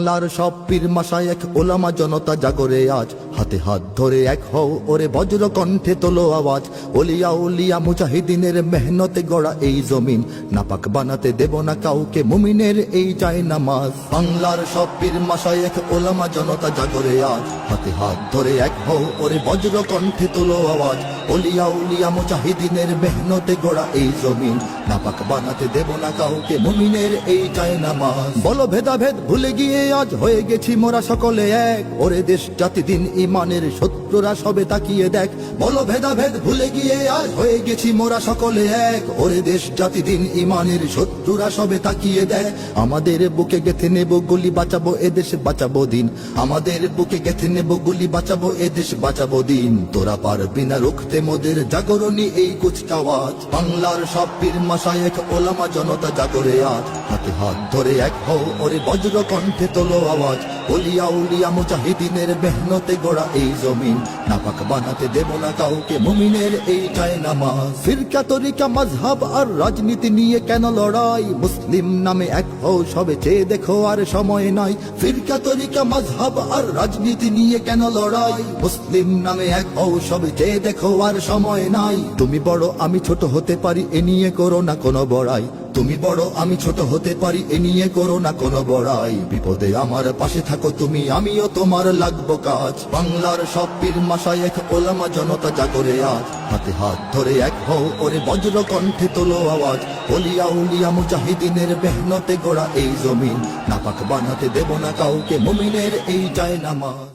বাংলার সব পীর মাশায়েখ ওলামা জনতা জাগরে আজ, হাতে হাত ধরে এক হও ওরে বজ্র কণ্ঠে তোলো আওয়াজ। ওলিয়া উলিয়া মুজাহিদিনের মেহনতে গড়া এই জমিন, নাপাক বানাতে দেব না কাউকে মুমিনের এই চাই নামাজ। বাংলার সব পীর মাশায়েখ ওলামা জনতা জাগরে আজ, হাতে হাত ধরে এক হও ওরে বজ্র কণ্ঠে তোলো আওয়াজ। ওলিয়া উলিয়া মুজাহিদিনের মেহনতে গড়া এই জমিন, নাপাক বানাতে দেব না কাউকে মুমিনের এই চাই নামাজ। বলো ভেদাভেদ ভুলে গিয়ে আজ হয়ে গেছি মোরা সকলে এক, ওরে দেশ জাতি দিন ইমানের শত্রুরা সবে তাকিয়ে দেখ। বলো ভেদাভেদ ভুলে গিয়ে আজ হয়ে গেছি মোরা সকলে এক, ওরে দেশ জাতি দিন ইমানের শত্রুরা সবে তাকিয়ে দেখ। আমাদের বুকে গেঁথে নেব গুলি, বাঁচাবো এদেশ বাঁচাবো দিন। আমাদের বুকে গেঁথে নেব গুলি, বাঁচাবো এদেশ বাঁচাবো দিন। তোরা পারবি না রুখতে মোদের জাগরণী এই কুচকাওয়াজ। বাংলার সব পীর মাশায়েখ ওলামা জনতা জাগরে আজ, হাতে হাত ধরে এক হও ওরে বজ্র কণ্ঠে তোলো আওয়াজ। ওলিয়া উলিয়া মুজাহিদিনের মেহনতে গড়া এই জমিন, নাপাক বানাতে দেব না কাউকে মুমিনের এই চাই নামাজ। ফিরকা তরিকা মাযহাব আর রাজনীতি নিয়ে কেন লড়াই, মুসলিম নামে এক হও সবে চেয়ে দেখো আর সময় নাই। ফিরকা তরিকা মাযহাব আর রাজনীতি নিয়ে কেন লড়াই, মুসলিম নামে এক হও সবে চেয়ে দেখো আর সময় নাই। তুমি বড় আমি ছোট হতে পারি এ নিয়ে করো না কোনো বড়াই, তুমি বড় আমি ছোট হতে পারি এ নিয়ে করো না কোনো বড়াই। বিপদে আমার পাশে থাকো তুমি, আমিও তোমার লাগবো কাজ। বাংলার সব পীর মাশায়েখ ওলামা জনতা জাগরে আজ, হাতে হাত ধরে এক হও ওরে বজ্র কণ্ঠে তোলো আওয়াজ। ওলিয়া উলিয়া মুজাহিদিনের মেহনতে গড়া এই জমিন, নাপাক বানাতে দেব না কাউকে মুমিনের এই চাই নামাজ।